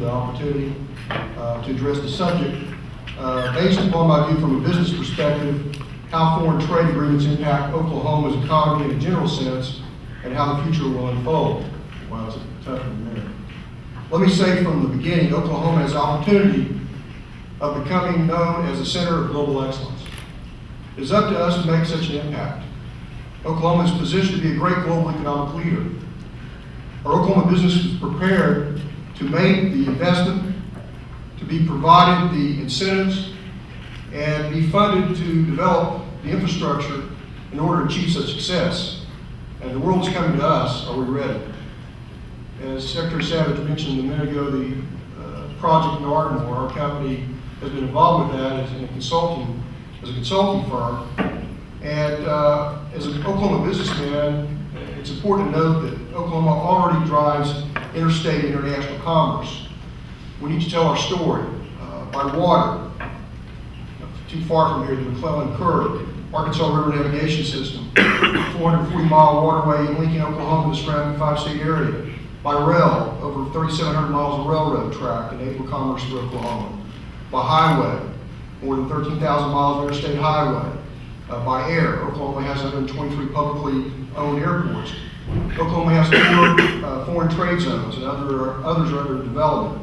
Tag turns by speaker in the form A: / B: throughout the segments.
A: the opportunity to address the subject based upon my view from a business perspective, how foreign trade agreements impact Oklahoma's economy in a general sense, and how the future will unfold. Wow, it's a tough minute. Let me say from the beginning, Oklahoma has the opportunity of becoming known as a center of global excellence. It is up to us to make such an impact. Oklahoma is positioned to be a great global economic leader. Our Oklahoma business is prepared to make the investment, to be provided the incentives, and be funded to develop the infrastructure in order to achieve such success. And the world is coming to us. Are we ready? As Secretary Savage mentioned a minute ago, the project in Ardmore, our company has been involved with that as a consulting firm. And as an Oklahoma businessman, it's important to note that Oklahoma already drives interstate and international commerce. We need to tell our story by water. Too far from here, the McClellan Curve, Arkansas River Navigation System, 440-mile waterway linking Oklahoma to the surrounding 5-state area. By rail, over 3,700 miles of railroad track enable commerce through Oklahoma. By highway, more than 13,000 miles of interstate highway. By air, Oklahoma has 123 publicly owned airports. Oklahoma has 4 foreign trade zones, and others are under development.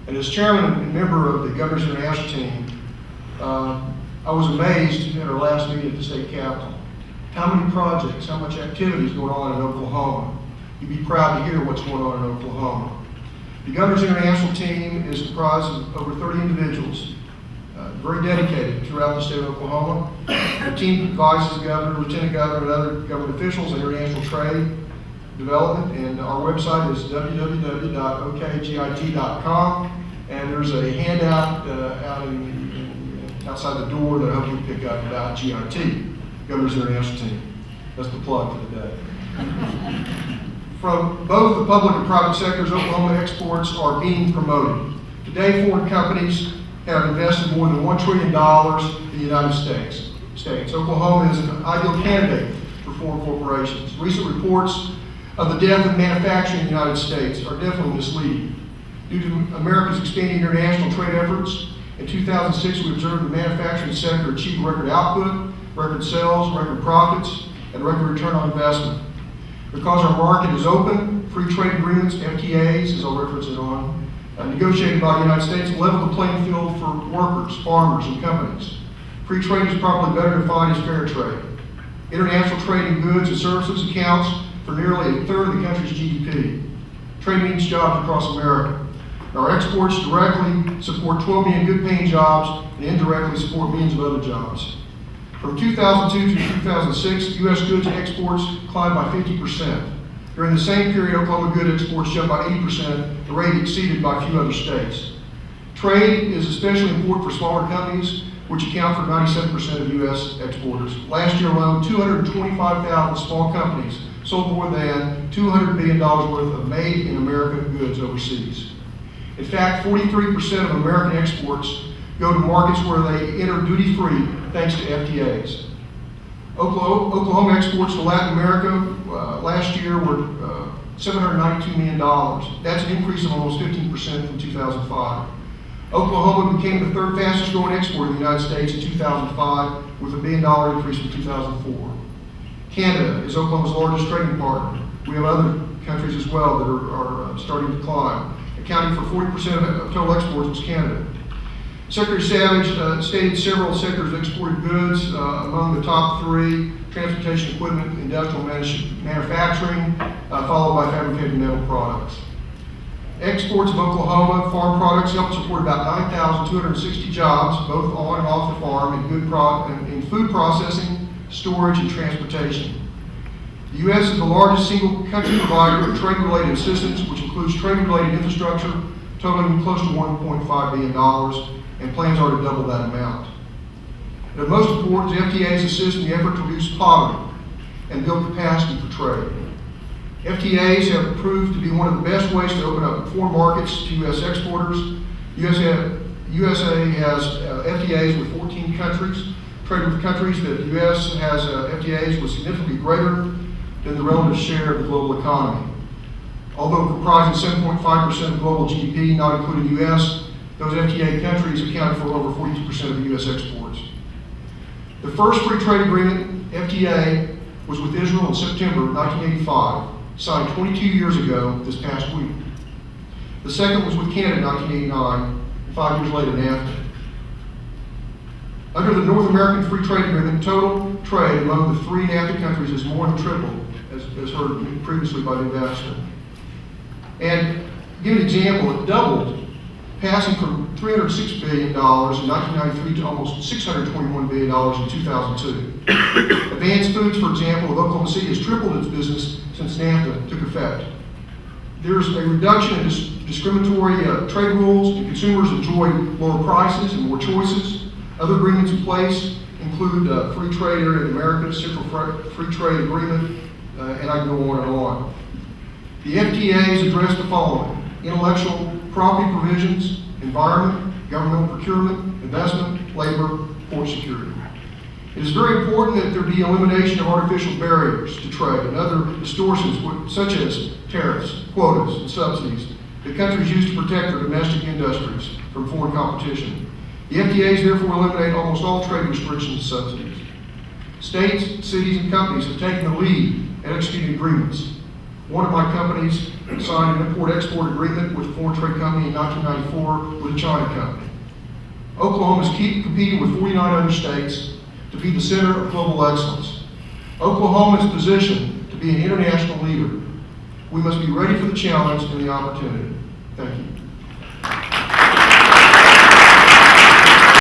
A: And as chairman and member of the Governor's International team, I was amazed at our last meeting at the state capitol. How many projects, how much activity is going on in Oklahoma? You'd be proud to hear what's going on in Oklahoma. The Governor's International team is comprised of over 30 individuals, very dedicated throughout the state of Oklahoma. The team advises the governor, lieutenant governor, and other government officials on international trade development, and our website is www.okgit.com, and there's a handout outside the door that I hope you'll pick up about GIT, Governor's International Team. That's the plug for the day. From both the public and private sectors, Oklahoma exports are being promoted. Today, foreign companies have invested more than $1 trillion in the United States. Oklahoma is an ideal candidate for foreign corporations. Recent reports of the death of manufacturing in the United States are definitely misleading. Due to America's expanding international trade efforts, in 2006 we observed the manufacturing sector achieve record output, record sales, record profits, and record return on investment. Because our market is open, free trade agreements, FTAs, as I'll reference it on, negotiated by the United States, level the playing field for workers, farmers, and companies. Free trade is probably better defined as fair trade. International trade in goods and services accounts for nearly a third of the country's GDP. Trade means jobs across America. Our exports directly support 12 million good-paying jobs and indirectly support millions of other jobs. From 2002 to 2006, U.S. goods exports climbed by 50%. During the same period, Oklahoma goods exports jumped by 80%, a rate exceeded by a few other states. Trade is especially important for smaller companies, which account for 97% of U.S. exporters. Last year alone, 225,000 small companies sold more than $200 billion worth of made-in-America goods overseas. In fact, 43% of American exports go to markets where they enter duty-free thanks to FTAs. Oklahoma exports to Latin America last year were $792 million. That's an increase of almost 15% from 2005. Oklahoma became the third fastest growing exporter in the United States in 2005 with a $1 billion increase from 2004. Canada is Oklahoma's largest trading partner. We have other countries as well that are starting to climb. Accounting for 40% of total exports was Canada. Secretary Savage stated several sectors of exported goods, among the top 3, transportation equipment, industrial manufacturing, followed by fabricated metal products. Exports of Oklahoma farm products help support about 9,260 jobs, both on and off the farm, in food processing, storage, and transportation. The U.S. is the largest single country provider of trade-related assistance, which includes trade-related infrastructure, totaling close to $1.5 billion, and plans are to double that amount. And of most importance, FTAs assist in the effort to reduce poverty and build capacity for trade. FTAs have proved to be one of the best ways to open up foreign markets to U.S. exporters. USA has FTAs with 14 countries. Trade with countries that the U.S. has FTAs with significantly greater than the relative share of the global economy. Although comprising 7.5% of global GDP, not including the U.S., those FTA countries accounted for over 42% of the U.S. exports. The first free trade agreement, FTA, was with Israel in September 1985, signed 22 years ago this past week. The second was with Canada in 1989, and 5 years later, NAFTA. Under the North American Free Trade Agreement, total trade among the three NAFTA countries has more than tripled, as heard previously by the ambassador. And to give an example, it doubled, passing from $306 billion in 1993 to almost $621 billion in 2002. Advanced Foods, for example, of Oklahoma City has tripled its business since NAFTA took effect. There's a reduction in discriminatory trade rules, and consumers enjoy lower prices and more choices. Other agreements in place include Free Trade Area of the Americas, Central Free Trade Agreement, and I can go on and on. The FTAs address the following: intellectual property provisions, environment, governmental procurement, investment, labor, port security. It is very important that there be elimination of artificial barriers to trade and other distortions such as tariffs, quotas, and subsidies that countries use to protect their domestic industries from foreign competition. The FTAs therefore eliminate almost all trade restrictions and subsidies. States, cities, and companies have taken the lead in executing agreements. One of my companies signed an import-export agreement with a foreign trade company in 1994 with a China company. Oklahoma is competing with 49 other states to be the center of global excellence. Oklahoma is positioned to be an international leader. We must be ready for the challenge and the opportunity. Thank you.